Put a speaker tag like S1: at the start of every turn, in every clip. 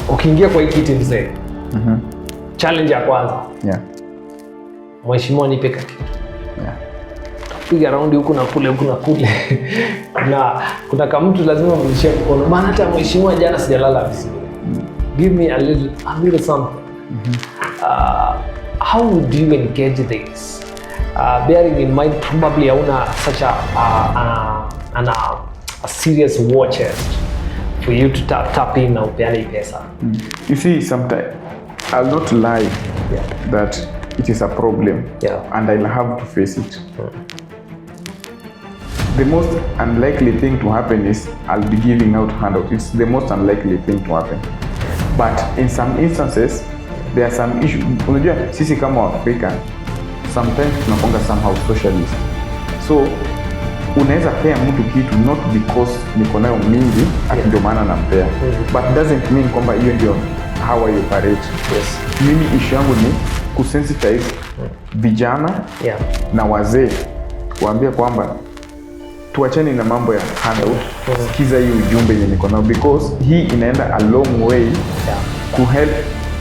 S1: ukiingia kwa hii kiti mzee, challenge ya kwanza, mheshimiwa nipe kitu. Piga raundi huku na kule na kuna kama mtu lazima mlishie mkono. Maana hata mheshimiwa jana sijalala vizuri. Give me a little something. How would you engage this? Bearing in mind probably hauna such a serious war chest for you to tap in na upeane pesa.
S2: You see, sometimes I'll not lie that it is a problem and I'll have to face it. The most unlikely thing to happen is I'll be giving out handouts. It's the most unlikely thing to happen. But in some instances, there are some issues. Unajua, sisi kama African, sometimes tunakonga somehow socialist. So, unaweza pea mtu kitu not because niko nayo mingi, ati ndio maana nampea. But doesn't mean kwamba hiyo ndio how I operate. Mimi issue yangu ni kusensitize vijana na wazee, kuambia kwamba tuachane na mambo ya handout. Sikiza hii ujumbe yenye niko nao, because hii inaenda a long way to help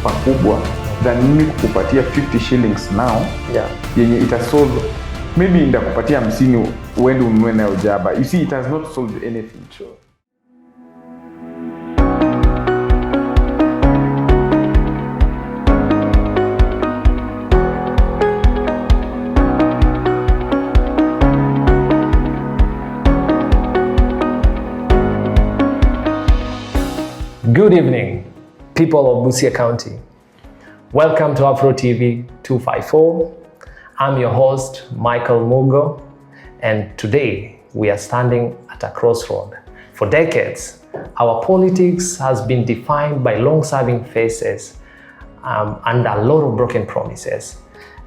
S2: pakubwa than mimi kukupatia 50 shillings now yenye itasolve, maybe ndakupatia 50 uende ununue nayo jaba. You see, it has not solved anything. Sure.
S1: Good evening, people of Busia County. Welcome to Afro TV 254. I'm your host, Michael Mugo, and today we are standing at a crossroad. For decades, our politics has been defined by long-serving faces and a lot of broken promises.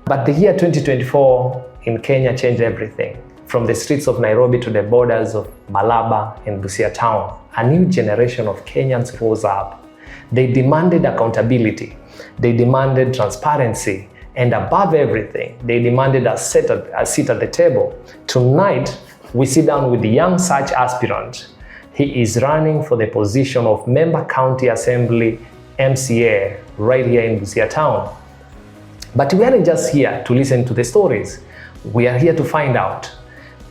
S1: But the year 2024 in Kenya changed everything. From the streets of Nairobi to the borders of Malaba and Busia town, a new generation of Kenyans rose up. They demanded accountability, they demanded transparency, and above everything, they demanded a seat at the table. Tonight, we sit down with the young search aspirant. He is running for the position of Member County Assembly MCA right here in Busia town. But we aren't just here to listen to the stories. We are here to find out,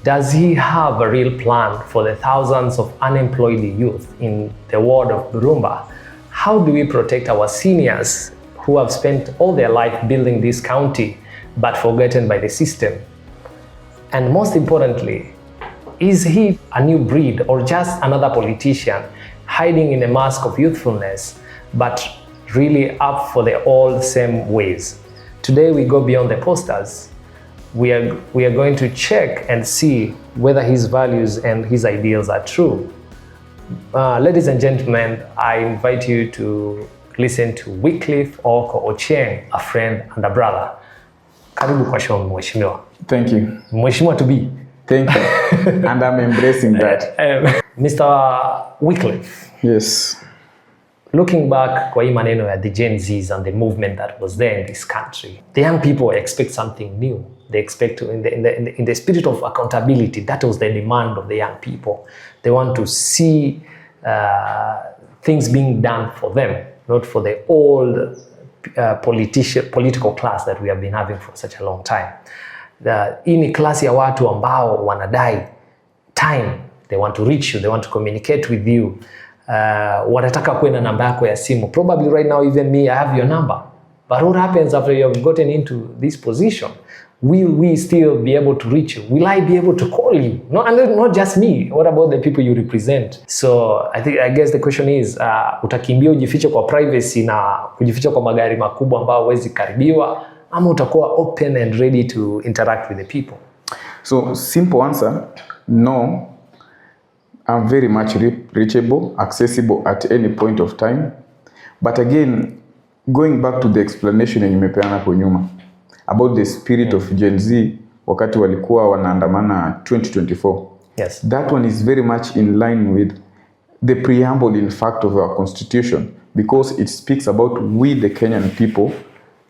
S1: does he have a real plan for the thousands of unemployed youth in the ward of Burumba? How do we protect our seniors who have spent all their life building this county but forgotten by the system? And most importantly, is he a new breed or just another politician hiding in a mask of youthfulness but really up for the old same ways? Today we go beyond the posters. We are going to check and see whether his values and his ideals are true. Ladies and gentlemen, I invite you to listen to Wycliffe Oko Ochieng, a friend and a brother. Karibu kwa show, mheshimiwa.
S2: Thank you.
S1: Mheshimiwa to be.
S2: Thank you. And I'm embracing that.
S1: Mr. Wycliffe.
S2: Yes.
S1: Looking back kwa hii maneno ya the Gen Zs and the movement that was there in this country, the young people expect something new. They expect to, in the spirit of accountability, that was the demand of the young people. They want to see things being done for them, not for the old political class that we have been having for such a long time. Hii ni klasi ya watu ambao wanadai time. They want to reach you, they want to communicate with you. Wanataka kuwe na namba yako ya simu. Probably right now, even me, I have your number. But what happens after you have gotten into this position? Will we still be able to reach you? Will I be able to call you? Not just me. What about the people you represent? So I guess the question is, utakimbia ujifiche kwa privacy na kujificha kwa magari makubwa ambao huwezi karibiwa, ama utakuwa open and ready to interact with the people?
S2: So simple answer, no. I'm very much reachable, accessible at any point of time. But again, going back to the explanation yenye nimepeana hapo nyuma about the spirit of Gen Z wakati walikuwa wanaandamana 2024.
S1: Yes.
S2: That one is very much in line with the preamble, in fact, of our constitution, because it speaks about we the Kenyan people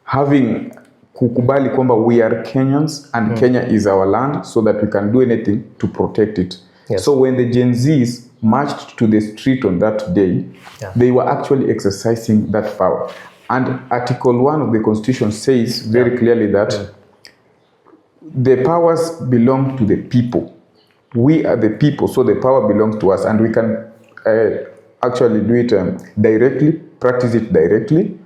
S2: having kukubali kwamba we are Kenyans and Kenya is our land, so that we can do anything to protect it.
S1: Yes.
S2: So when the Gen Zs marched to the street on that day, they were actually exercising that power. And Article 1 of the Constitution says very clearly that the powers belong to the people. We are the people, so the power belongs to us, and we can actually do it directly, practice it directly,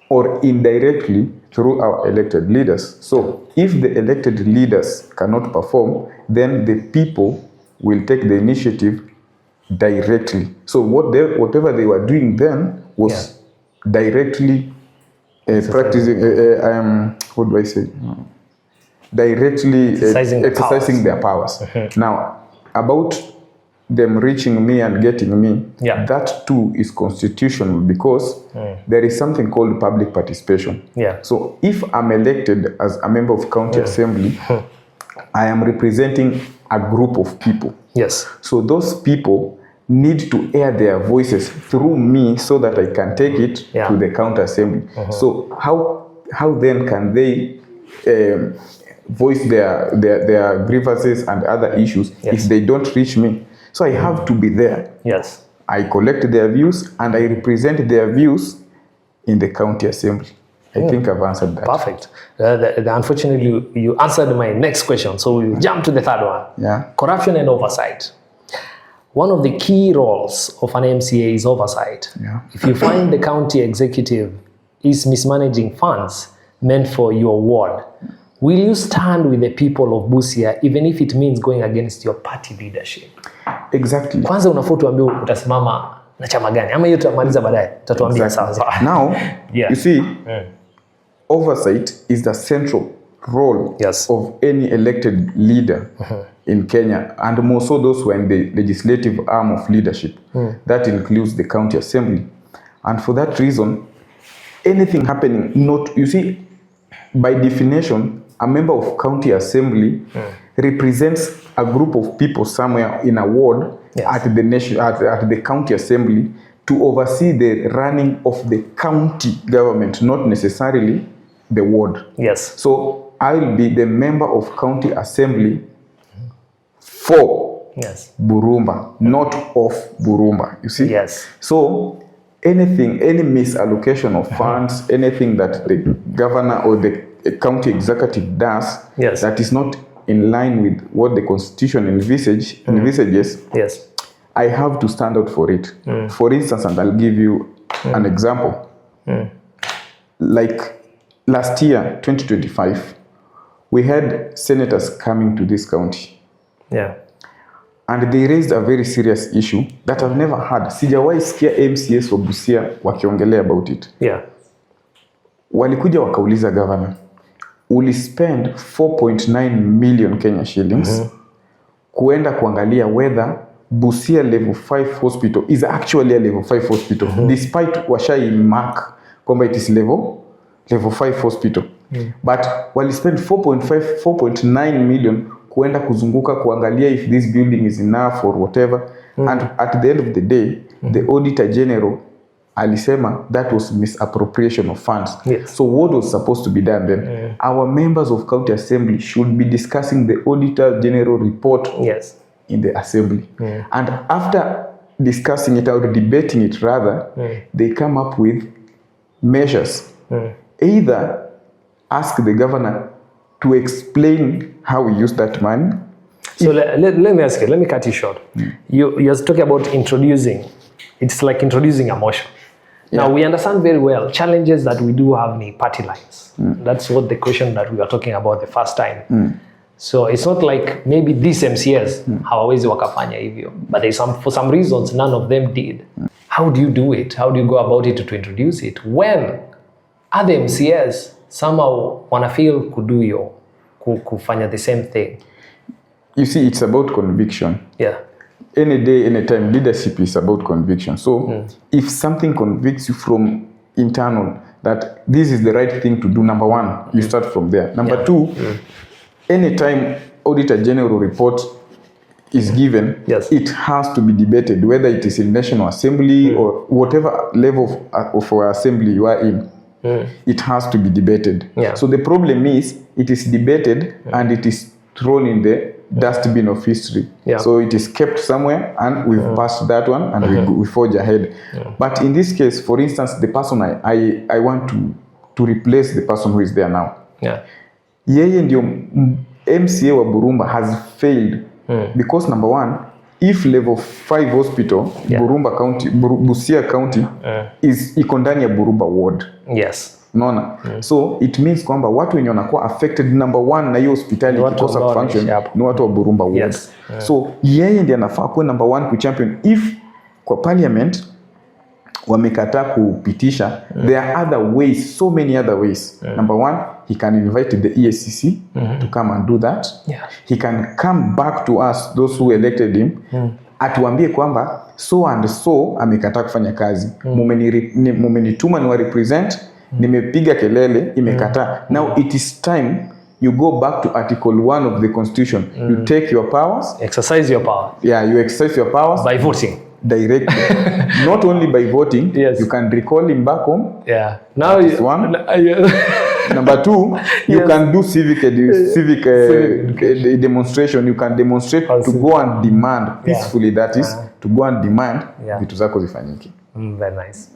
S2: or indirectly through our elected leaders. So if the elected leaders cannot perform, then the people will take the initiative directly. So whatever they were doing then was directly practicing, what do I say? Directly exercising their powers. Now, about them reaching me and getting me, that too is constitutional because there is something called public participation. So if I'm elected as a member of county assembly, I am representing a group of people. So those people need to air their voices through me so that I can take it to the county assembly. So how then can they voice their grievances and other issues if they don't reach me? So I have to be there. I collect their views and I represent their views in the county assembly. I think I've answered that.
S1: Perfect. Unfortunately, you answered my next question. So we'll jump to the third one. Corruption and oversight. One of the key roles of an MCA is oversight. If you find the county executive is mismanaging funds meant for your ward, will you stand with the people of Busia even if it means going against your party leadership?
S2: Exactly.
S1: Kwanza unafaa tuambie utasimama na chama gani? Ama hiyo tutamaliza baadaye. Tatuambia sawa.
S2: Now, you see, oversight is the central role of any elected leader in Kenya, and more so those who are in the legislative arm of leadership. That includes the county assembly. And for that reason, anything happening, you see, by definition, a member of county assembly represents a group of people somewhere in a ward at the county assembly to oversee the running of the county government, not necessarily the ward. So I will be the member of county assembly for Burumba, not of Burumba. You see? So any misallocation of funds, anything that the governor or the county executive does that is not in line with what the constitution envisages, I have to stand out for it. For instance, and I'll give you an example. Like last year, 2025, we had senators coming to this county. And they raised a very serious issue that I've never had. Sijawahi sikia MCS wa Busia wakiongelea about it. Walikuja wakauliza governor, uli spend 4.9 million Kenya shillings kuenda kuangalia whether Busia level 5 hospital is actually a level 5 hospital, despite washai mark kwamba it is level 5 hospital. But wali spend 4.9 million kuenda kuzunguka kuangalia if this building is enough or whatever. And at the end of the day, the Auditor General alisema that was misappropriation of funds. So what was supposed to be done then? Our members of county assembly should be discussing the Auditor General report in the assembly. And after discussing it or debating it rather, they come up with measures. Either ask the governor to explain how we use that money.
S1: So let me ask you, let me cut you short. You're talking about introducing, it's like introducing a motion. Now we understand very well challenges that we do have in party lines. That's what the question that we were talking about the first time. So it's not like maybe these MCS hawawezi wakafanya hivyo, but for some reasons none of them did. How do you do it? How do you go about it to introduce it when other MCS somehow wanna feel kuduyo kufanya the same thing?
S2: You see, it's about conviction. Any day, any time, leadership is about conviction. So if something convicts you from internal that this is the right thing to do, number one, you start from there. Number two, anytime Auditor General report is given, it has to be debated, whether it is in National Assembly or whatever level of our assembly you are in. It has to be debated. So the problem is, it is debated and it is thrown in the dustbin of history. So it is kept somewhere and we've passed that one and we forge ahead. But in this case, for instance, the person I want to replace the person who is there now. Yeye ndio MCA wa Burumba has failed because number one, if level 5 hospital Burumba County, Busia County is iko ndani ya Burumba ward. Unaona? So it means kwamba watu wenye wanakuwa affected number one na hiyo hospitali kukosa function ni watu wa Burumba ward. So yeye ndiye anafaa kuwa number one ku champion. If kwa parliament wamekataa kupitisha, there are other ways, so many other ways. Number one, he can invite the EACC to come and do that. He can come back to us, those who elected him, atuambie kwamba so and so amekataa kufanya kazi. Mumenituma ni wa represent, nimepiga kelele, imekataa. Now it is time you go back to Article 1 of the Constitution. You take your powers.
S1: Exercise your power.
S2: You exercise your powers.
S1: By voting.
S2: Directly. Not only by voting, you can recall him back home.
S1: Now
S2: is one. Number two, you can do civic demonstration. You can demonstrate to go and demand peacefully. That is to go and demand vitu zako zifanyike.
S1: Very nice.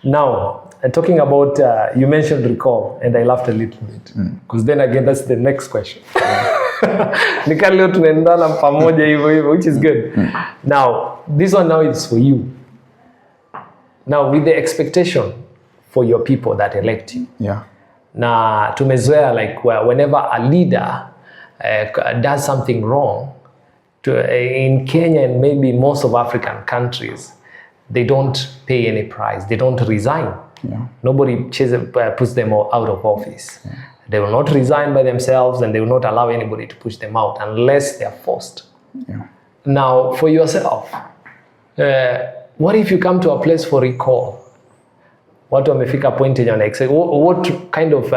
S1: Now, talking about, you mentioned recall, and I laughed a little bit because then again, that's the next question. Nikali leo tunaendana pamoja hivyo, which is good. Now, this one now is for you. Now, with the expectation for your people that elect you. Na tumezoea like whenever a leader does something wrong in Kenya and maybe most of African countries, they don't pay any price. They don't resign. Nobody puts them out of office. They will not resign by themselves and they will not allow anybody to push them out unless they are forced. Now, for yourself, what if you come to a place for recall? Watu wamefika point in your next. What kind of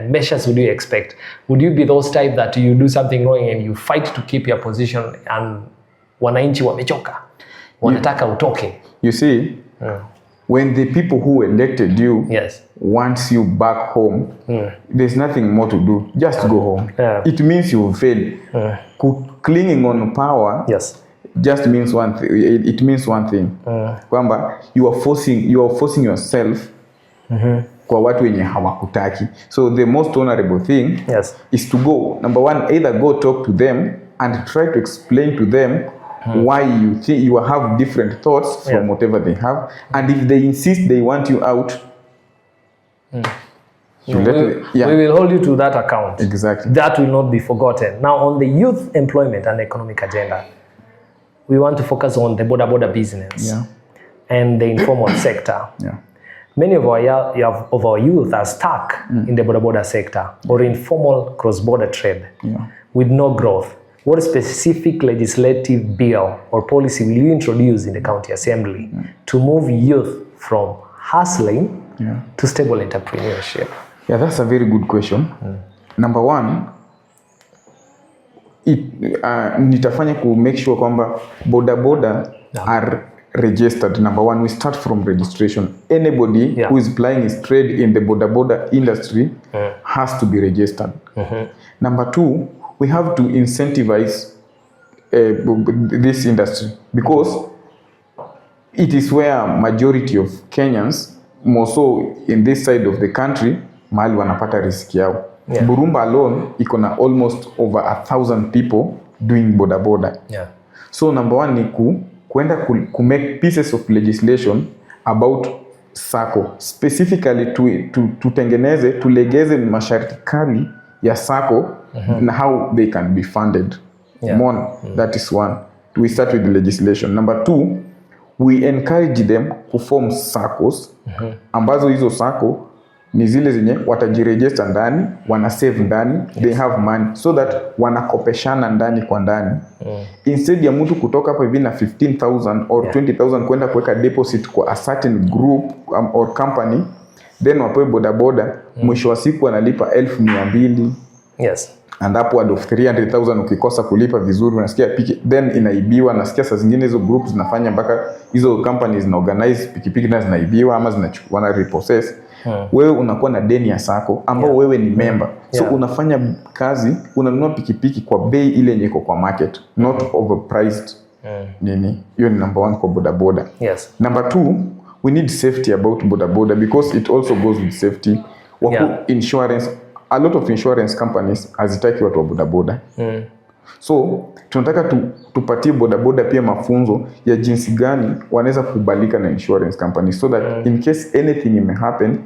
S1: measures would you expect? Would you be those type that you do something wrong and you fight to keep your position and wananchi wamechoka? Wanataka utoke?
S2: You see, when the people who elected you wants you back home, there's nothing more to do. Just go home. It means you failed. Clinging on power just means one thing. It means one thing. Kwamba you are forcing yourself kwa watu wenye hawakutaki. So the most honorable thing is to go. Number one, either go talk to them and try to explain to them why you think you have different thoughts from whatever they have, and if they insist they want you out,
S1: we will hold you to that account.
S2: Exactly.
S1: That will not be forgotten. Now, on the youth employment and economic agenda, we want to focus on the border business and the informal sector. Many of our youth are stuck in the border sector or informal cross-border trade with no growth. What specific legislative bill or policy will you introduce in the county assembly to move youth from hustling to stable entrepreneurship?
S2: That's a very good question. Number one, nitafanya ku make sure kwamba border are registered. Number one, we start from registration. Anybody who is plying his trade in the border industry has to be registered. Number two, we have to incentivize this industry because it is where majority of Kenyans, more so in this side of the country, mahali wanapata riski yao. Burumba alone iko na almost over 1,000 people doing border. So number one ni kuenda ku make pieces of legislation about SACCO, specifically tutengeneze tulegeze masharti kali ya SACCO and how they can be funded. That is one. We start with the legislation. Number two, we encourage them to form SACCOs ambazo hizo SACCO ni zile zenye watajiregister ndani, wana save ndani, they have money so that wanakopeshana ndani kwa ndani. Instead ya mtu kutoka hapa hivi na 15,000 or 20,000 kwenda kuweka deposit kwa a certain group or company, then wapewe boda mwisho wa siku wanalipa 1,200 and upward of 300,000 ukikosa kulipa vizuri unasikia then inaibiwa. Nasikia saa zingine hizo groups zinafanya mpaka hizo companies na organize pikipiki na zinaibiwa ama wana repossess. wewe unakuwa na deni ya sako ambao wewe ni member. So unafanya kazi, unanunua pikipiki kwa bei ile yenye iko kwa market, not overpriced. Nini? Hiyo ni number 1 kwa bodaboda.
S1: Yes.
S2: Number 2, we need safety about bodaboda because it also goes with safety. Insurance, a lot of insurance companies hazitaki watu wa bodaboda. So tunataka tupatie bodaboda pia mafunzo ya jinsi gani wanaweza kukubalika na insurance company so that in case anything may happen,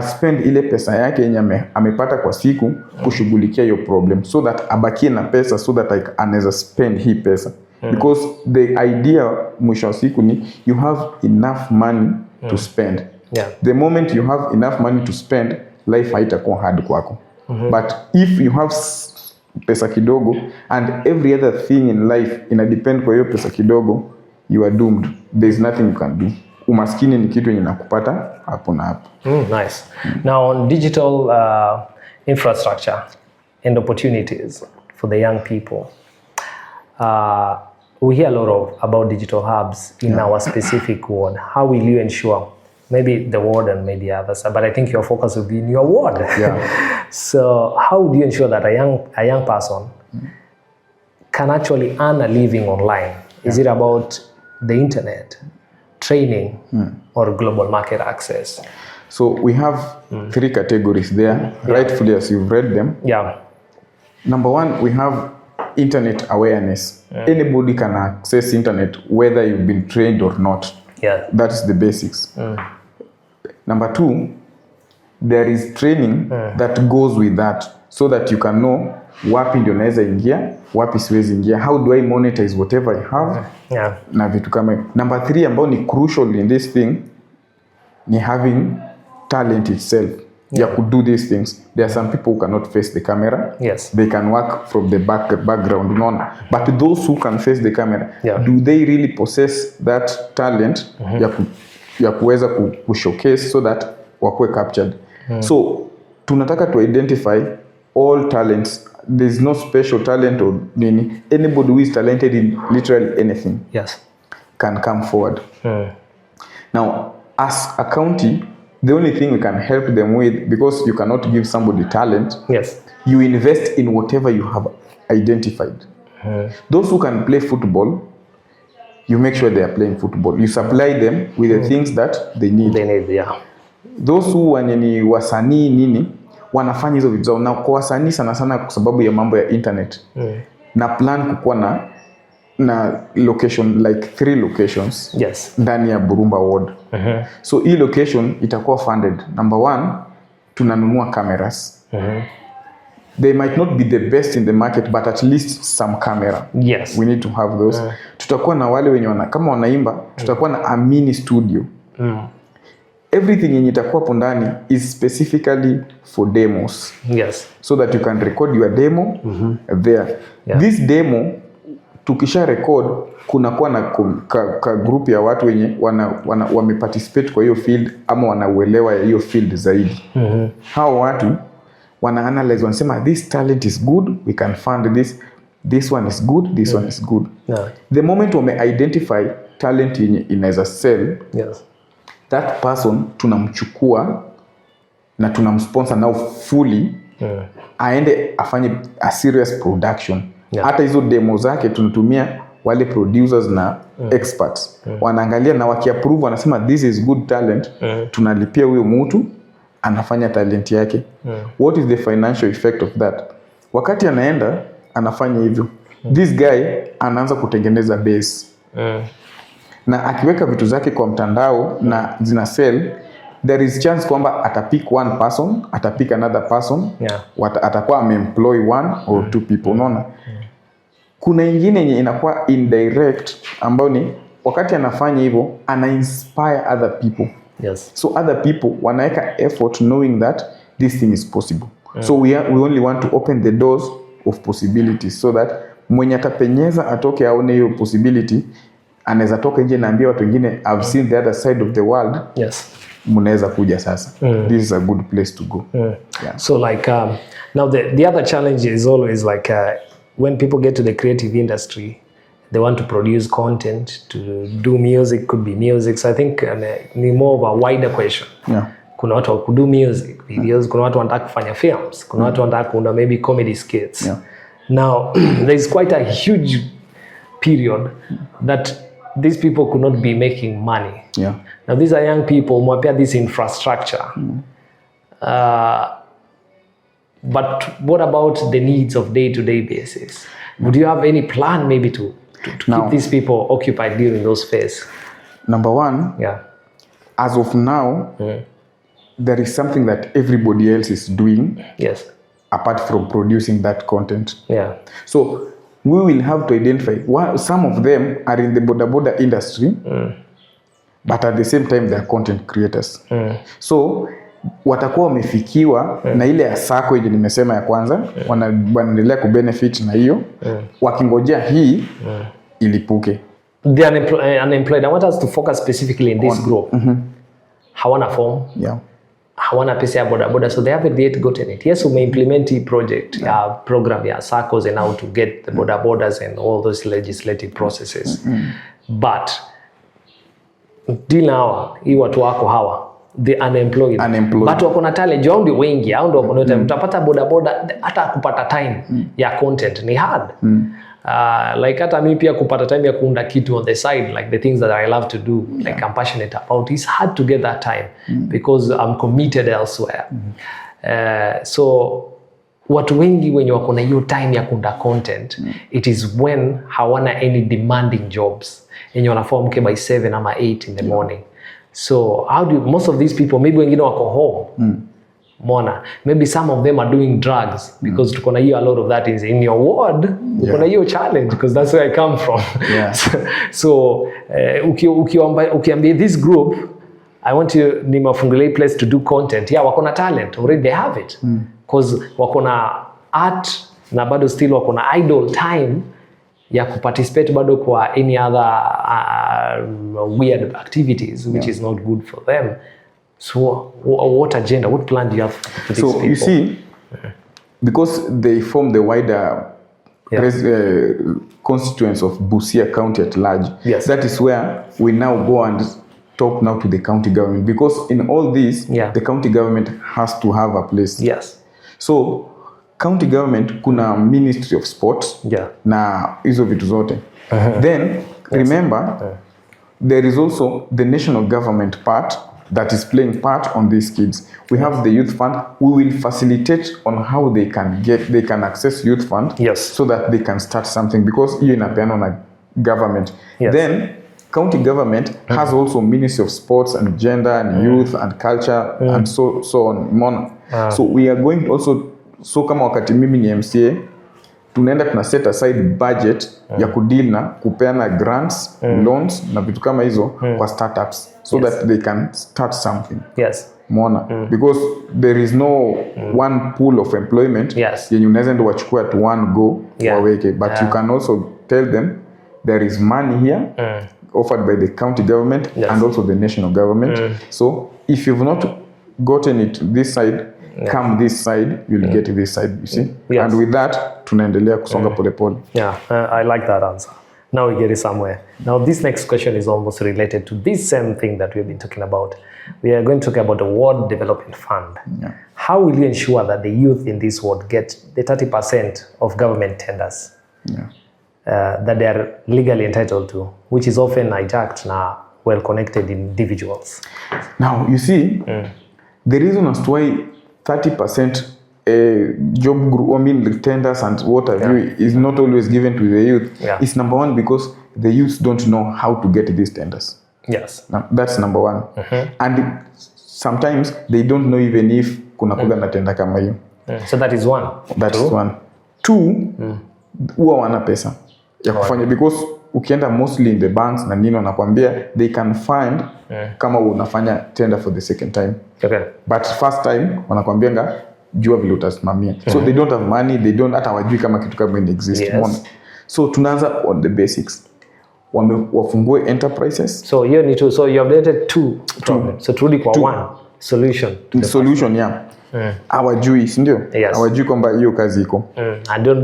S2: spend ile pesa yake yenye amepata kwa siku kushughulikia hiyo problem, so that abakie na pesa, so that anaweza spend hii pesa. Because the idea mwisho wa siku ni you have enough money to spend. The moment you have enough money to spend, life haitakuwa hard kwako. But if you have pesa kidogo and every other thing in life ina depend kwa hiyo pesa kidogo, you are doomed. There is nothing you can do. Umaskini ni kitu yenye nakupata hapo na hapo.
S1: Nice. Now on digital infrastructure and opportunities for the young people, we hear a lot about digital hubs in our specific ward. How will you ensure, maybe the ward and maybe others, but I think your focus will be in your ward. So how do you ensure that a young person can actually earn a living online? Is it about the internet, training, or global market access?
S2: So we have 3 categories there, rightfully as you've read them. Number 1, we have internet awareness. Anybody can access internet whether you've been trained or not. That's the basics. Number 2, there is training that goes with that, so that you can know wapi ndio naweza ingia, wapi siwezi ingia, how do I monetize whatever I have, na vitu kama. Number 3 ambao ni crucial in this thing ni having talent itself. You could do these things. There are some people who cannot face the camera. They can work from the background, but those who can face the camera, do they really possess that talent ya kuweza kushowcase so that wakuwe captured? So tunataka to identify all talents. There's no special talent or nini. Anybody who is talented in literally anything can come forward. Now, as a county, the only thing we can help them with, because you cannot give somebody talent, you invest in whatever you have identified. Those who can play football, you make sure they are playing football. You supply them with the things that they need. Those who ni wasanii nini, wanafanya hizo vitu zao. Na kwa wasanii sana sana kwa sababu ya mambo ya internet, na plan kukuwa na location, like 3 locations ndani ya Burumba ward. So hii location itakuwa funded. Number 1, tunanunua cameras. They might not be the best in the market, but at least some camera. We need to have those. Tutakuwa na wale wenye kama wanaimba, tutakuwa na a mini studio. Everything yenye itakuwa hapo ndani is specifically for demos. So that you can record your demo there. This demo tukisha record, kuna kuwa na group ya watu wenye wameparticipate kwa hiyo field ama wanauelewa ya hiyo field zaidi. Hao watu wana analyze, wanasema this talent is good, we can fund this one is good, this one is good. The moment wame identify talent yenye inaweza sell, that person tunamchukua na tunamsponsor now fully, aende afanye a serious production. Hata hizo demo zake tunatumia wale producers na experts. Wanaangalia na wakiapprove, wanasema this is good talent, tunalipia huyo mtu anafanya talent yake. What is the financial effect of that? Wakati anaenda anafanya hivyo, this guy anaanza kutengeneza base. Na akiweka vitu zake kwa mtandao na zina sell, there is chance kwamba atapick one person, atapick another person, atakuwa ameemploy 1 or 2 people. Unaona? Kuna ingine yenye inakuwa indirect, ambao ni wakati anafanya hivyo ana inspire other people. So other people wanaweka effort knowing that this thing is possible. So we only want to open the doors of possibilities, so that mwenye atapenyeza atoke aone hiyo possibility, anaweza toka nje na ambia watu wengine I've seen the other side of the world. Mnaweza kuja sasa. This is a good place to go.
S1: So like now the other challenge is always like when people get to the creative industry, they want to produce content, to do music, could be music. So I think ni more of a wider question. kuna watu wa kudo music videos, kuna watu wanataka kufanya films, kuna watu wanataka kuunda maybe comedy skits.
S2: Yeah.
S1: Now there is quite a huge period that these people could not be making money.
S2: Yeah.
S1: Now these are young people, mwapia this infrastructure. But what about the needs of day-to-day basis? Would you have any plan maybe to keep these people occupied during those phases?
S2: Number one, as of now, there is something that everybody else is doing.
S1: Yes.
S2: Apart from producing that content.
S1: Yeah.
S2: So we will have to identify some of them are in the boda industry, but at the same time they are content creators. So watakuwa wamefikiwa na ile ya sako yenye nimesema ya kwanza, wanaendelea kubenefit na hiyo, wakingojea hii ilipuke.
S1: They are unemployed. I want us to focus specifically in this group. Hawana form.
S2: Yeah.
S1: Hawana pesa ya boda, so they haven't yet gotten it. Yes, we may implement a project, program, SACCOs, and how to get the bodas and all those legislative processes. But till now, hii watu wako hawa, they unemployed. But wako na talent, hao ndio wengi, hao ndio wako na time. Utapata boda hata kupata time ya content ni hard. Like hata mimi pia kupata time ya kuunda kitu on the side, like the things that I love to do, like I'm passionate about, it's hard to get that time because I'm committed elsewhere. So watu wengi wenye wako na hiyo time ya kuunda content, it is when hawana any demanding jobs yenye wanafaa mke by 7 ama 8 in the morning. So how do most of these people, maybe wengine wako home, Mona, maybe some of them are doing drugs because tuko na hiyo, a lot of that is in your ward. Tuko na hiyo challenge because that's where I come from. So ukiambia this group, I want you nimewafungulia place to do content. Yeah, wako na talent, already they have it. Because wako na art na bado still wako na idle time ya kuparticipate bado kwa any other weird activities which is not good for them. So what agenda, what plan do you have for these people?
S2: So you see, because they form the wider constituents of Busia County at large, that is where we now go and talk now to the county government, because in all this, the county government has to have a place.
S1: Yes.
S2: So county government kuna Ministry of Sports na hizo vitu zote. Then remember, there is also the national government part that is playing part on these kids. We have the youth fund. We will facilitate on how they can access youth fund, so that they can start something, because hiyo inapeanwa na government. Then county government has also Ministry of Sports and Gender and Youth and Culture and so on. So we are going to also, so kama wakati mimi ni MCA, tunaenda tuna set aside budget ya kudeal na kupeana grants, loans na vitu kama hizo kwa startups, so that they can start something. Because there is no one pool of employment yenye unaweza ndo wachukua at one go waweke, but you can also tell them there is money here offered by the county government and also the national government. So if you've not gotten it this side, come this side, you'll get this side, you see. And with that, tunaendelea kusonga pole pole.
S1: I like that answer. Now we get it somewhere. Now this next question is almost related to this same thing that we've been talking about. We are going to talk about the Ward Development Fund. How will you ensure that the youth in this ward get the 30% of government tenders that they are legally entitled to, which is often hijacked na well-connected individuals?
S2: Now, you see, the reason as to why 30% job group, the tenders and what have you, is not always given to the youth is number one, because the youths don't know how to get these tenders. Now, that's number one. And sometimes they don't know even if kuna kuga na tenda kama hiyo.
S1: So that is one.
S2: That is one. Two, huwa wana pesa ya kufanya, because ukienda mostly in the banks na nini wanakuambia they can find kama unafanya tender for the second time. But first time wanakuambianga jua vile utasimamia. So they don't have money, they don't, hata wajui kama kitu kama exist. So tunaanza on the basics. Wafungue enterprises.
S1: So you need to, so you have dated two problems. So turudi kwa one. solution.
S2: Hawajui, si ndio?
S1: Yes.
S2: Hawajui kwamba hiyo kazi iko.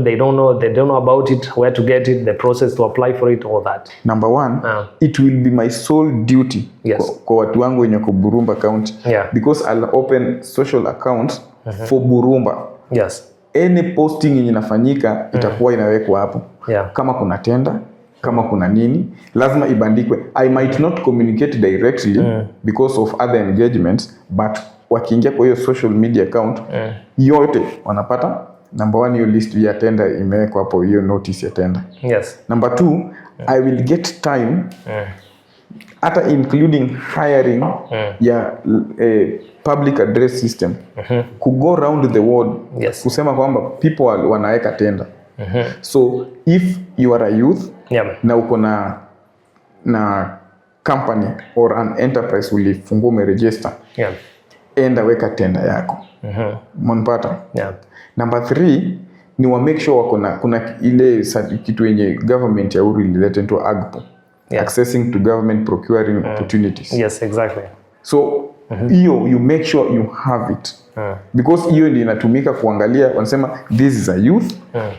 S1: They don't know about it, where to get it, the process to apply for it, all that.
S2: Number one, it will be my sole duty kwa watu wangu wenye kwa Burumba County, because I'll open social accounts for Burumba.
S1: Yes.
S2: Any posting yenye inafanyika itakuwa inawekwa hapo. Kama kuna tenda, kama kuna nini, lazima ibandikwe. I might not communicate directly because of other engagements, but wakiingia kwa hiyo social media account yote wanapata number one, hiyo list ya tender imewekwa hapo, hiyo notice ya tender.
S1: Yes.
S2: Number two, I will get time hata including hiring ya public address system to go around the world kusema kwamba people wanaweka tender. So if you are a youth na uko na company or an enterprise ulifungua umeregister, enda weka tender yako. Mwanapata? Number 3 ni wa make sure kuna ile kitu yenye government ya uri related to AGPO, accessing to government procuring opportunities.
S1: Yes, exactly.
S2: So you make sure you have it, because hiyo ndio inatumika kuangalia, wanasema this is a youth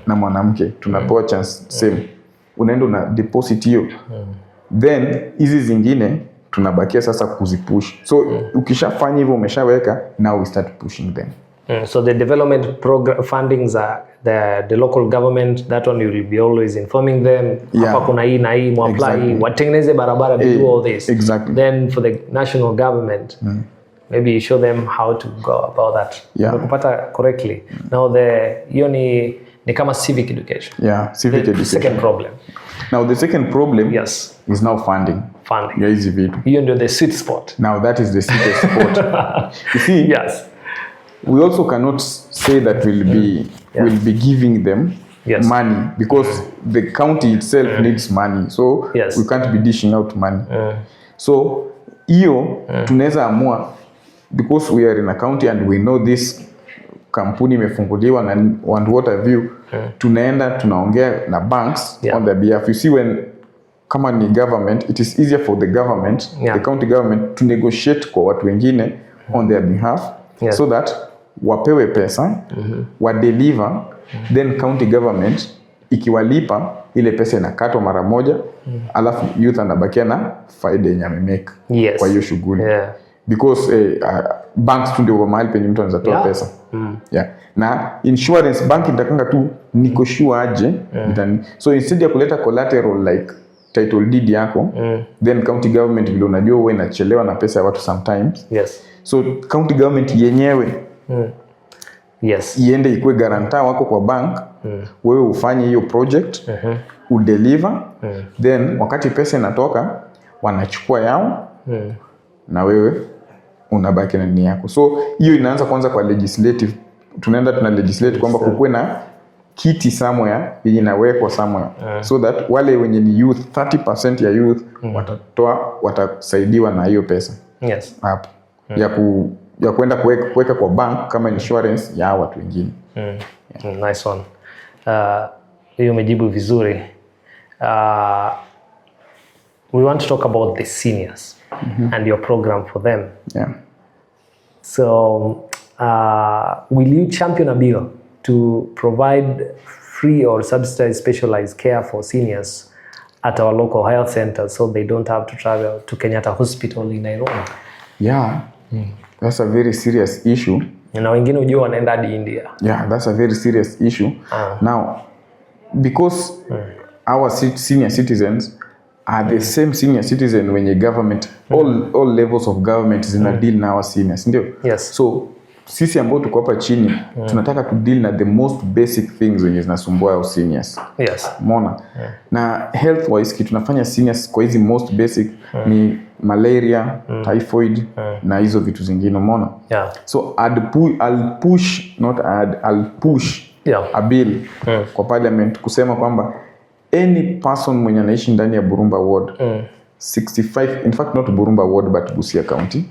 S2: na mwanamke tunapewa chance same, unaenda na deposit hiyo, then hizi zingine tunabakia sasa kuzipush. So ukishafanya hivyo umeshaweka, now we start pushing them.
S1: So the development program fundings are the local government, that one you will be always informing them. Hapa kuna hii na hii mu-apply, watengeneze barabara, they do all this.
S2: Exactly.
S1: Then for the national government, maybe you show them how to go about that. Kupata correctly. Now hiyo ni kama civic education.
S2: Civic education.
S1: Second problem.
S2: Now the second problem is now funding. Easy vitu.
S1: Hiyo ndio the sweet spot.
S2: Now that is the sweet spot. You see? We also cannot say that we'll be giving them money, because the county itself needs money, so we can't be dishing out money. So hiyo tunaweza amua, because we are in a county and we know this kampuni imefunguliwa and what have you, tunaenda tunaongea na banks on their behalf. You see, when kama ni government, it is easier for the government, the county government, to negotiate kwa watu wengine on their behalf, so that wapewe pesa, wa deliver, then county government ikiwalipa ile pesa inakatwa mara moja, alafu youth anabakia na faida yenye amemake kwa hiyo shughuli. Because banks tu ndio mahali penye mtu anaweza toa pesa. Na insurance bank itakanga tu niko sure aje. So instead ya kuleta collateral like title deed yako, then county government vile unajua wewe inachelewa na pesa ya watu sometimes. So county government yenyewe iende ikuwe guarantor wako kwa bank, wewe ufanye hiyo project, udeliver, then wakati pesa inatoka wanachukua yao, na wewe unabaki na nini yako. So hiyo inaanza kwanza kwa legislative, tunaenda tuna legislate kwamba kukuwe na kiti somewhere yenye inawekwa somewhere, so that wale wenye ni youth, 30% ya youth watasaidiwa na hiyo pesa hapo ya kwenda kuweka kwa bank kama insurance ya watu wengine.
S1: Nice one. Hiyo umejibu vizuri. We want to talk about the seniors and your program for them. So will you champion a bill to provide free or subsidized specialized care for seniors at our local health centers, so they don't have to travel to Kenyatta Hospital in Nairobi?
S2: That's a very serious issue.
S1: Na wengine ujua wanaenda hadi India.
S2: That's a very serious issue. Now, because our senior citizens are the same senior citizen when your government, all levels of government zina deal na our seniors, ndio? So sisi ambao tuko hapa chini tunataka to deal na the most basic things wenye zinasumbua our seniors. Umeona? Na health wise kitu tunafanya seniors kwa hizi most basic ni malaria, typhoid na hizo vitu zingine, umeona? So I'll push a bill kwa parliament kusema kwamba any person mwenye anaishi ndani ya Burumba ward 65, in fact not Burumba ward but Busia County.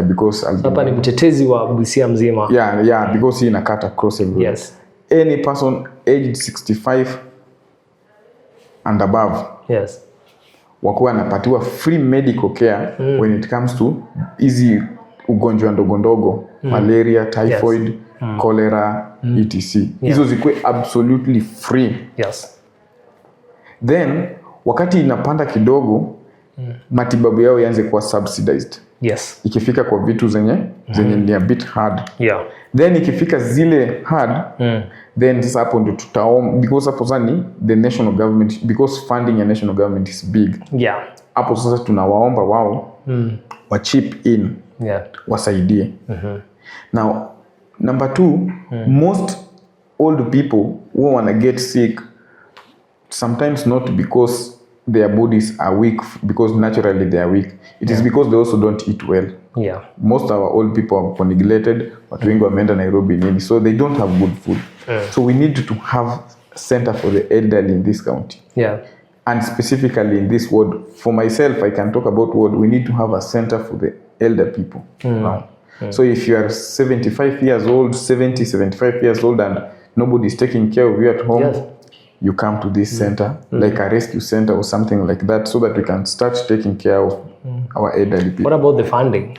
S2: Because
S1: hapa ni mtetezi wa Busia mzima.
S2: Because hii inakata across everywhere. Any person aged 65 and above wakuwa anapatiwa free medical care when it comes to easy ugonjwa ndogo malaria, typhoid, cholera, etc. Hizo zikuwe absolutely free.
S1: Yes.
S2: Then wakati inapanda kidogo matibabu yao yaanze kuwa subsidized.
S1: Yes.
S2: Ikifika kwa vitu zenye ni a bit hard.
S1: Yeah.
S2: Then ikifika zile hard, then sasa hapo ndio because hapo sasa ni the national government, because funding ya national government is big.
S1: Yeah.
S2: Hapo sasa tunawaomba wao wa chip in.
S1: Yeah.
S2: Wasaidie. Now number 2, most old people who wanna get sick sometimes not because their bodies are weak, because naturally they are weak. It is because they also don't eat well.
S1: Yeah.
S2: Most of our old people are neglected. Watu wengi wameenda Nairobi nini, so they don't have good food. So we need to have a center for the elderly in this county.
S1: Yeah.
S2: And specifically in this ward, for myself, I can talk about ward. We need to have a center for the elder people. Now. So if you are 75 years old, 70, 75 years old, and nobody is taking care of you at home,
S1: yes.
S2: you come to this center, like a rescue center or something like that, so that we can start taking care of our elderly people.
S1: What about the funding?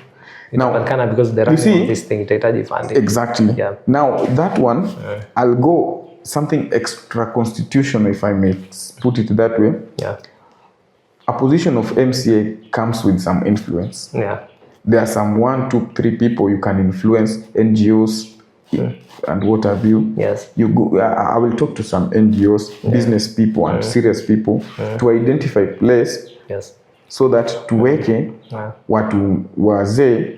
S2: Now,
S1: because they're running this thing, itaji funding.
S2: Exactly.
S1: Yeah.
S2: Now, that one, I'll go something extra constitutional, if I may put it that way.
S1: Yeah.
S2: A position of MCA comes with some influence.
S1: Yeah.
S2: There are some 1, 2, 3 people you can influence, NGOs, and what have you.
S1: Yes.
S2: You go, I will talk to some NGOs, business people and serious people to identify place.
S1: Yes.
S2: So that tuweke watu wazee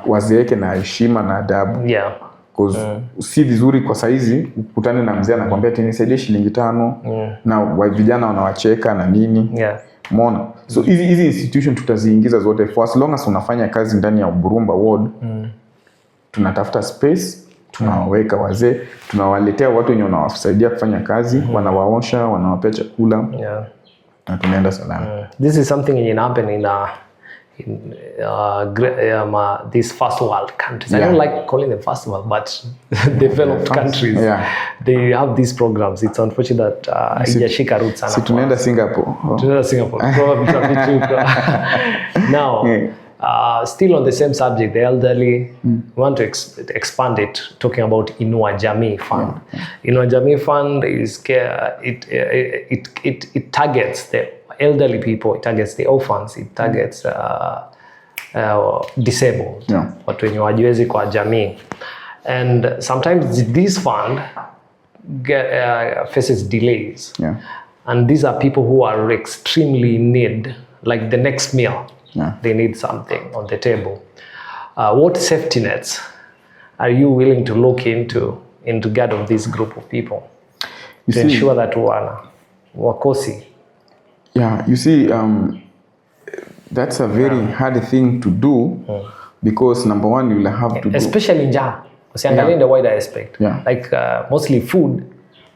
S2: wazeeke na heshima na adabu.
S1: Yeah.
S2: Because si vizuri kwa saizi ukutane na mzee anakuambia ati nisaidie shilingi 5 na vijana wanawacheka na nini.
S1: Yeah.
S2: Umeona? So hizi institution tutaziingiza zote for as long as unafanya kazi ndani ya Burumba ward. Tunatafuta space, tunawaweka wazee, tunawaletea watu wenye wanawasaidia kufanya kazi, wanawaosha, wanawapea chakula.
S1: Yeah.
S2: Na tunaenda salama.
S1: This is something in happen in these first world countries. I don't like calling them first world, but developed countries.
S2: Yeah.
S1: They have these programs. It's unfortunate that ijashika roots sana.
S2: Si tunaenda Singapore.
S1: Tunaenda Singapore. Probably. Now, still on the same subject, the elderly, we want to expand it, talking about Inua Jamii Fund. Inua Jamii Fund is it targets the elderly people, it targets the orphans, it targets disabled, watu wenye wajiwezi kwa jamii. And sometimes this fund faces delays. Yeah. And these are people who are extremely in need, like the next meal. Yeah. They need something on the table. What safety nets are you willing to look into get of this group of people to ensure that wakosi?
S2: Yeah, you see, that's a very hard thing to do because number one, you will have to
S1: especially njaa. Usiangalie in the wider aspect.
S2: Yeah.
S1: Like mostly food,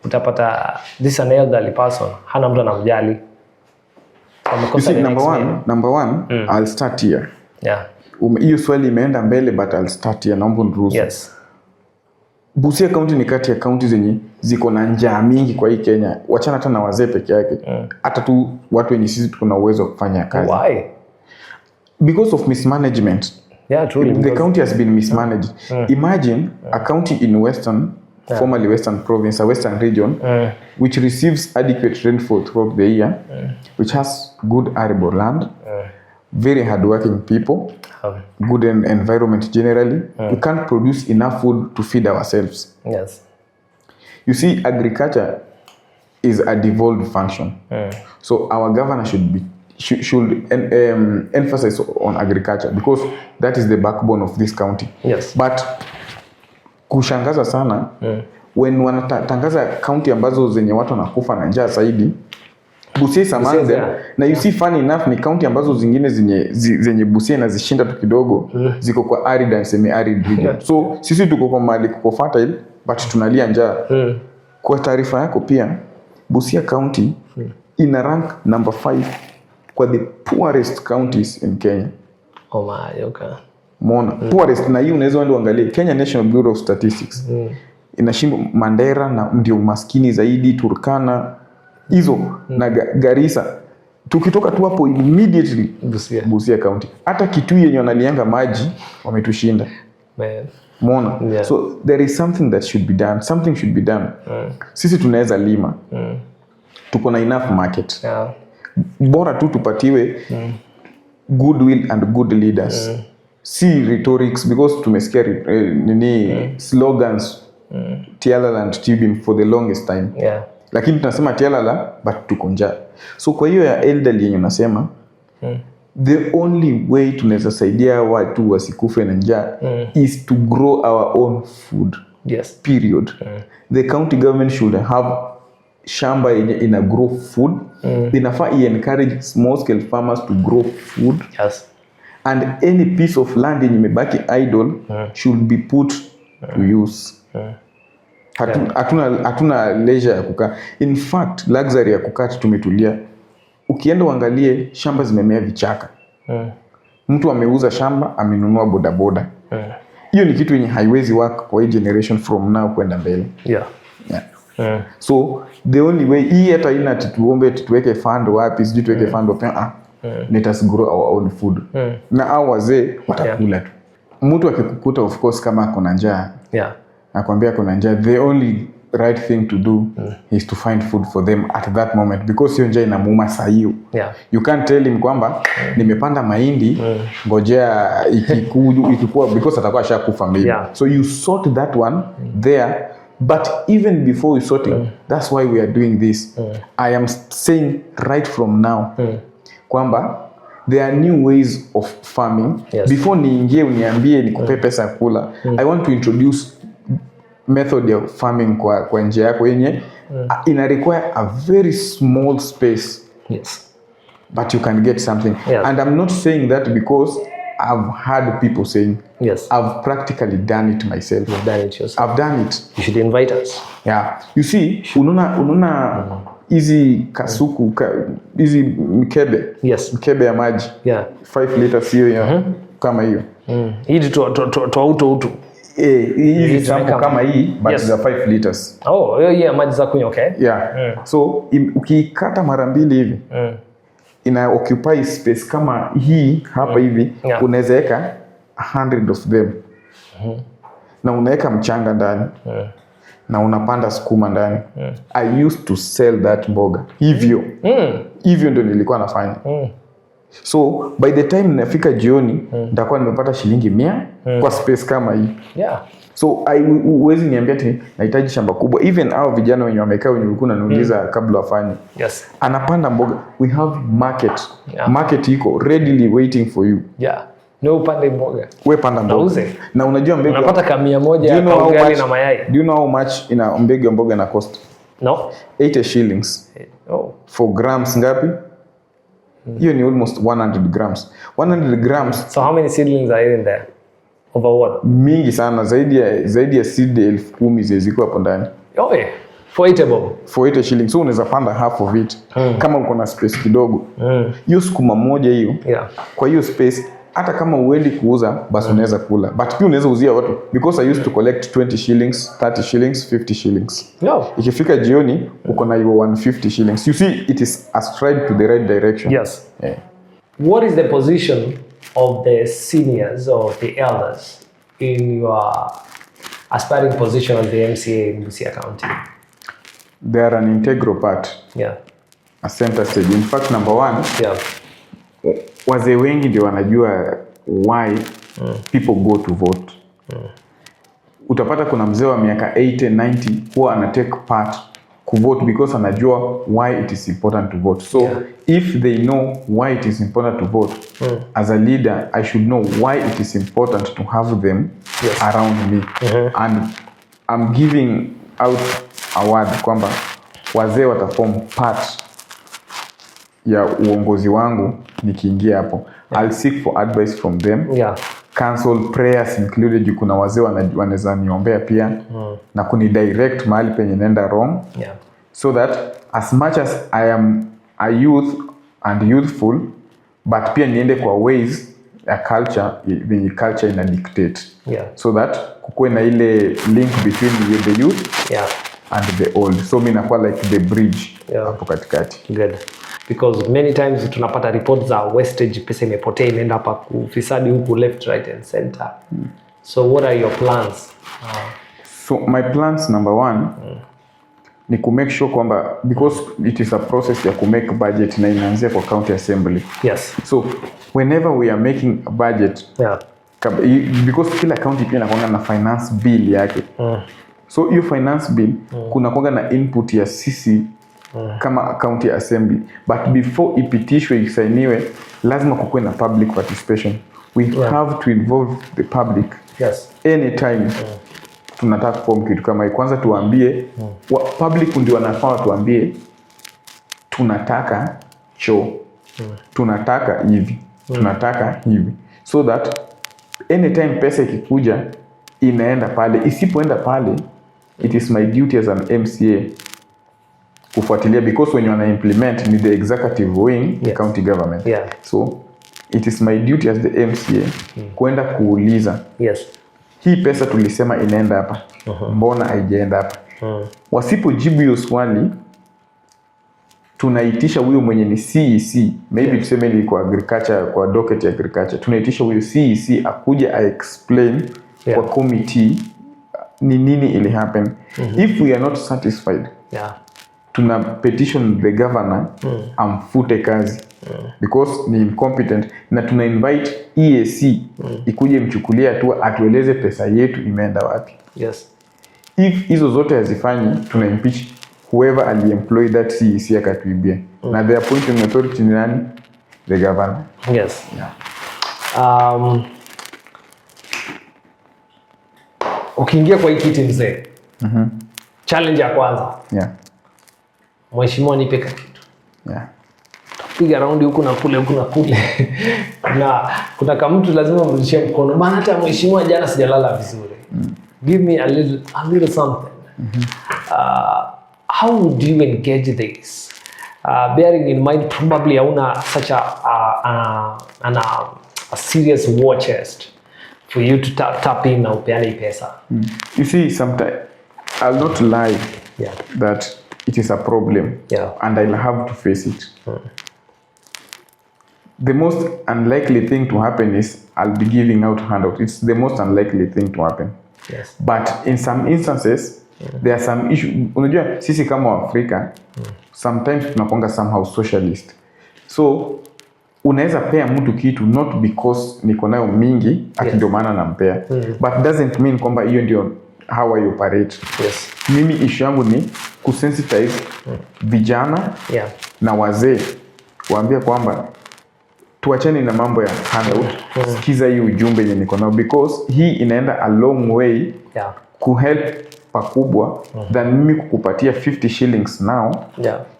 S1: utapata this an elderly person, hana mtu anamjali.
S2: You see, number one, I'll start here.
S1: Yeah.
S2: Hiyo swali imeenda mbele, but I'll start here. Naomba niruhusu.
S1: Yes.
S2: Busia County ni kati ya county zenye ziko na njaa mingi kwa hii Kenya. Wachana hata na wazee peke yake. Hata tu watu wenye sisi tuko na uwezo wa kufanya kazi.
S1: Why?
S2: Because of mismanagement.
S1: Yeah, truly.
S2: The county has been mismanaged. Imagine a county in Western, formerly Western Province, a Western region, which receives adequate rainfall throughout the year, which has good arable land, very hardworking people, good environment generally. We can't produce enough food to feed ourselves.
S1: Yes.
S2: You see, agriculture is a devolved function. So our governor should emphasize on agriculture because that is the backbone of this county.
S1: Yes.
S2: But kushangaza sana when wanatangaza county ambazo zenye watu wanakufa na njaa zaidi, Busia is among them. Na you see, funny enough, ni county ambazo zingine zenye Busia inazishinda tu kidogo ziko kwa arid and semi-arid region. So sisi tuko kwa mahali kuko fertile but tunalia njaa. Kwa taarifa yako pia, Busia County ina rank number 5 kwa the poorest counties in Kenya.
S1: Oh my, okay.
S2: Mona, poorest, na hii unaweza enda uangalie Kenya National Bureau of Statistics. Inashimba Mandera na ndio maskini zaidi, Turkana hizo na Garissa tukitoka tu hapo immediately Busia County. Hata Kitui yenye wanalianga maji wametushinda.
S1: Man.
S2: Umeona?
S1: Yeah.
S2: So there is something that should be done. Something should be done. Sisi tunaweza lima. Tuko na enough market.
S1: Yeah.
S2: Bora tu tupatiwe goodwill and good leaders. Si rhetorics, because tumesikia slogans Tialala and Tubin for the longest time.
S1: Yeah.
S2: Lakini tunasema Tialala but tuko njaa. So kwa hiyo ya elderly yenye unasema the only way tunaweza saidia watu wasikufe na njaa is to grow our own food.
S1: Yes.
S2: Period. The county government should have shamba yenye ina grow food. Inafaa encourage small scale farmers to grow food.
S1: Yes.
S2: And any piece of land yenye imebaki idle should be put to use. Hatuna leisure ya kukaa. In fact, luxury ya kukaa tumetulia. Ukienda uangalie shamba zimemea vichaka. Mtu ameuza shamba, amenunua bodaboda. Hiyo ni kitu yenye haiwezi work kwa hii generation from now kwenda mbele.
S1: Yeah.
S2: So the only way hii hata ina tuombe tuweke fund wapi, sijui tuweke fund wapi. Let us grow our own food. Na hao wazee watakula tu. Mtu akikukuta of course kama kuna njaa.
S1: Yeah.
S2: Nakwambia kuna njaa, the only right thing to do is to find food for them at that moment, because hiyo njaa inamuuma saa hiyo.
S1: Yeah.
S2: You can't tell him kwamba nimepanda mahindi ngojea ikikuwa because atakuwa ashakufa maybe.
S1: Yeah.
S2: So you sort that one there, but even before you sort it, that's why we are doing this. I am saying right from now kwamba there are new ways of farming.
S1: Yes.
S2: Before niingie uniambie nikupe pesa kula, I want to introduce method of farming kwa njia yako yenye ina require a very small space.
S1: Yes.
S2: But you can get something.
S1: Yes.
S2: And I'm not saying that because I've heard people saying.
S1: Yes.
S2: I've practically done it myself.
S1: You've done it yourself.
S2: I've done it.
S1: You should invite us.
S2: Yeah. You see, unaona hizi kasuku hizi mkebe.
S1: Yes.
S2: Mkebe ya maji.
S1: Yeah. 5
S2: liters hiyo kama hiyo.
S1: Hii tu auto.
S2: Hii sample kama hii but za 5 liters.
S1: Oh, yeah, maji za kunywa, okay.
S2: Yeah. So ukikata mara mbili hivi ina occupy space kama hii hapa hivi, unaweza weka 100 of them. Na unaweka mchanga ndani. Na unapanda sukuma ndani. I used to sell that mboga. Hivyo ndio nilikuwa nafanya. So by the time nafika jioni nitakuwa nimepata shilingi 100 kwa space kama hii.
S1: Yeah.
S2: So uwezi niambia ati nahitaji shamba kubwa. Even hao vijana wenye wamekaa wenye ulikuwa unaniuliza kabla wafanye.
S1: Yes.
S2: Anapanda mboga. We have market.
S1: Yeah.
S2: Market iko readily waiting for you.
S1: Yeah. No upande mboga.
S2: Wewe panda mboga.
S1: Nauze.
S2: Na unajua mbegu
S1: unapata kama 100 ya ugali na mayai.
S2: Do you know how much ina mbegu ya mboga na cost?
S1: No.
S2: 80 shillings.
S1: Oh.
S2: For grams ngapi? Hiyo ni almost 100 grams. 100 grams.
S1: So how many seedlings are in there? Over what?
S2: Mingi sana, zaidi ya seed 10,000 ziko hapo ndani.
S1: Oh yeah. For
S2: 80 shillings. So unaweza panda half of it. Kama uko na space kidogo. Hiyo sukuma moja hiyo.
S1: Yeah.
S2: Kwa hiyo space hata kama uendi kuuza basi unaweza kula. But pia unaweza uzia watu, because I used to collect 20 shillings, 30 shillings, 50 shillings.
S1: No.
S2: Ikifika jioni uko na hiyo 150 shillings. You see, it is a stride to the right direction.
S1: Yes.
S2: Yeah.
S1: What is the position of the seniors or the elders in your aspiring position as the MCA in Busia County?
S2: They are an integral part.
S1: Yeah.
S2: A center stage. In fact, number 1,
S1: yeah.
S2: Wazee wengi ndio wanajua why people go to vote. Utapata kuna mzee wa miaka 80, 90 huwa ana take part kuvote because anajua why it is important to vote. So if they know why it is important to vote, as a leader I should know why it is important to have them around me. And I'm giving out a word kwamba wazee wataform part ya uongozi wangu nikiingia hapo. I'll seek for advice from them. Cancel prayers included. Kuna wazee wanaweza niombea pia na kuni direct mahali penye nenda wrong. So that as much as I am a youth and youthful, but pia niende kwa ways ya culture, the culture ina dictate. So that kukuwe na ile link between the youth and the old. So mimi nakuwa like the bridge hapo katikati.
S1: Good. because many times tunapata reports za wastage, pesa imepotea imeenda hapa kufisadi huku left right and center. So what are your plans?
S2: So my plans number one ni ku make sure kwamba, because it is a process ya ku make budget na inaanzia kwa county assembly.
S1: Yes.
S2: So whenever we are making a budget, because kila county pia inakuanga na finance bill yake. So hiyo finance bill kuna kuanga na input ya sisi kama county assembly, but before ipitishwe isainiwe lazima kukuwe na public participation. We have to involve the public.
S1: Yes.
S2: Anytime tunataka form kitu kama hii, kwanza tuambie public ndio wanafaa tuambie tunataka choo, tunataka hivi, tunataka hivi, so that anytime pesa ikikuja inaenda pale. Isipoenda pale, it is my duty as an MCA kufuatilia, because when you wana implement ni the executive wing, the county government. So it is my duty as the MCA kwenda kuuliza, hii pesa tulisema inaenda hapa, mbona haijaenda hapa? Wasipojibu hiyo swali, tunaitisha huyo mwenye ni CEC, maybe tuseme ni kwa agriculture, kwa docket ya agriculture, tunaitisha huyo CEC akuje a explain kwa committee ni nini ili happen. If we are not satisfied, tuna petition the governor amfute kazi because ni incompetent, na tuna invite EAC ikuje mchukulie hatua, atueleze pesa yetu imeenda wapi. If hizo zote hazifanyi, tuna impeach whoever aliemploy that CEC akatuibia. Na the appointing authority ni nani? The governor.
S1: Ukiingia kwa hii kiti mzee, challenge ya kwanza, mheshimiwa nipe kitu. Piga raundi huku na kule huku na kule. Na kuna kama mtu lazima mrudishie mkono. Bana, hata mheshimiwa jana sijalala vizuri. Give me a little something. How would you engage this? Bearing in mind probably hauna such a serious war chest for you to tap in na upeane pesa.
S2: You see, sometimes I'll not lie that it is a problem, and I'll have to face it. The most unlikely thing to happen is I'll be giving out handout. It's the most unlikely thing to happen. But in some instances, there are some issues. Unajua sisi kama Afrika, sometimes tunakuanga somehow socialist. So unaweza pea mtu kitu not because niko nayo mingi ati ndio maana nampea, but doesn't mean kwamba hiyo ndio how I operate. Mimi issue yangu ni kusensitize vijana na wazee, waambia kwamba tuachane na mambo ya handout. Sikiza hii ujumbe yenye niko nao, because hii inaenda a long way kuhelp pakubwa than mimi kukupatia 50 shillings now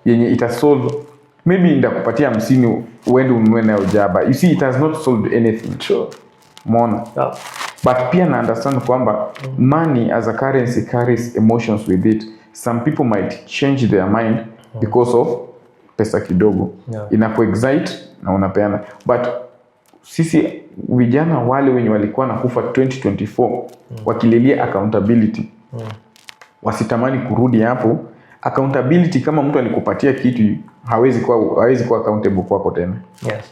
S2: yenye itasolve, maybe ndakupatia 50 uende ununue nayo jaba. You see, it has not solved anything. Mona. But pia na understand kwamba money as a currency carries emotions with it. Some people might change their mind because of pesa kidogo. Inaku-excite na unapeana. But sisi vijana wale wenye walikuwa nakufa 2024 wakililia accountability, wasitamani kurudi hapo. Accountability, kama mtu alikupatia kitu, hawezi kuwa accountable kwako tena.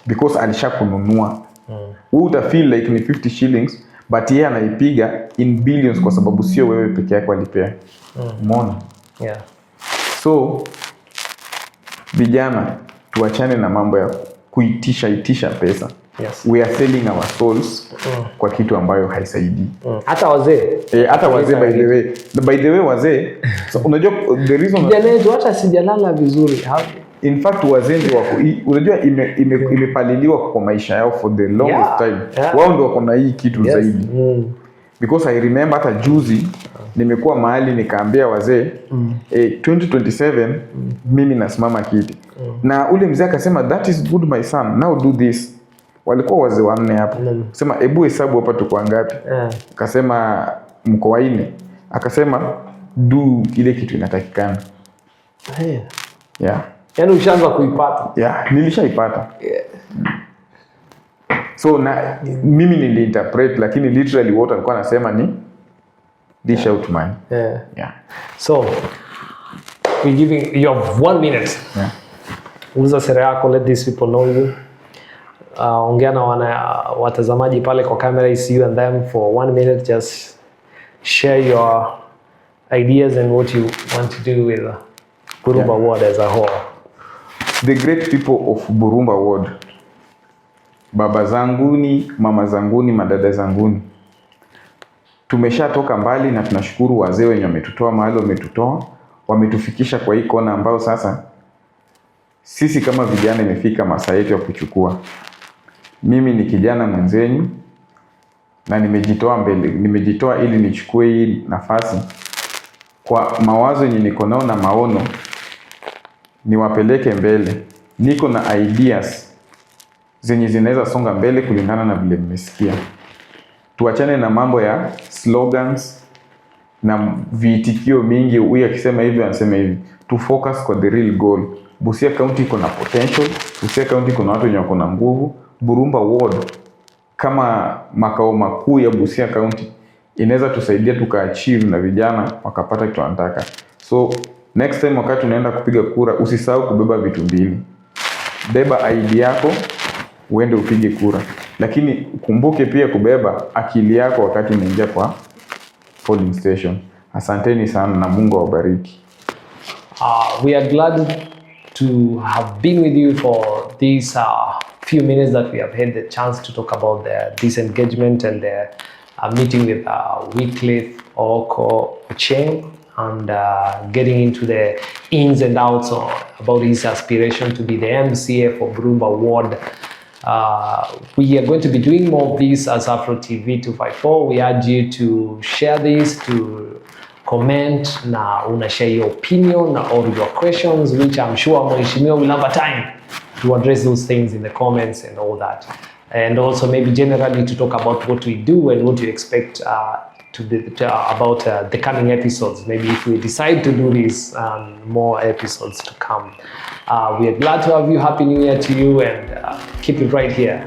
S2: Because alishakununua. Wewe utafeel like ni 50 shillings, but yeye anaipiga in billions kwa sababu sio wewe peke yako alipea. Umeona? So vijana tuachane na mambo ya kuitisha pesa. We are selling our souls kwa kitu ambayo haisaidii.
S1: Hata wazee.
S2: Hata wazee, by the way wazee. So unajua the reason
S1: kijana wetu hata sijalala vizuri.
S2: In fact wazee ndio wako, unajua imepaliliwa kwa maisha yao for the longest time. Wao ndio wako na hii kitu zaidi. Because I remember hata juzi nimekuwa mahali nikaambia wazee 2027 mimi nasimama kiti. Na ule mzee akasema that is good my son, now do this. Walikuwa wazee wanne hapo. Sema hebu hesabu hapa tuko ngapi? Akasema mko wanne. Akasema do ile kitu inatakikana.
S1: Yaani ushaanza kuipata.
S2: Nilishaipata. So na mimi niliinterpret, lakini literally what alikuwa anasema ni dish out money.
S1: So we giving you have 1 minute. uza sera yako, let these people know you. Ongea na watazamaji pale kwa camera, is you and them for 1 minute. Just share your ideas and what you want to do with Burumba Ward as a whole.
S2: The great people of Burumba Ward, baba zanguni, mama zanguni, madada zanguni, tumeshatoka mbali na tunashukuru wazee wenye wametutoa mahali wametutoa, wametufikisha kwa hii kona ambao sasa sisi kama vijana imefika masaa yetu ya kuchukua. Mimi ni kijana mwenzenyu na nimejitoa ili nichukue hii nafasi kwa mawazo yenye niko nao na maono niwapeleke mbele. Niko na ideas zenye zinaweza songa mbele kulingana na vile mmesikia. Tuachane na mambo ya slogans na viitikio mingi, huyu akisema hivi anasema hivi. To focus kwa the real goal. Busia County iko na potential, Busia County iko na watu wenye wako na nguvu. Burumba Ward kama makao makuu ya Busia County inaweza tusaidia tukaachieve na vijana wakapata kitu wanataka. So next time wakati unaenda kupiga kura, usisahau kubeba vitu mbili. Beba ID yako uende upige kura, lakini kumbuke pia kubeba akili yako wakati unaingia kwa polling station. Asanteni sana na Mungu awabariki.
S1: We are glad to have been with you for these few minutes that we have had the chance to talk about this engagement and the meeting with Wycliffe Oko Ochieng, and getting into the ins and outs about his aspiration to be the MCA for Burumba Ward. We are going to be doing more of this as Afro TV 254. We urge you to share this, to comment, na una share your opinion or your questions, which I'm sure Mheshimiwa will have a time to address those things in the comments and all that. And also maybe generally to talk about what we do and what you expect about the coming episodes. Maybe if we decide to do this, more episodes to come. We are glad to have you. Happy New Year to you, and keep it right here.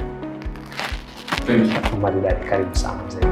S2: Thank you.
S1: Maridadi, karibu sana mzee.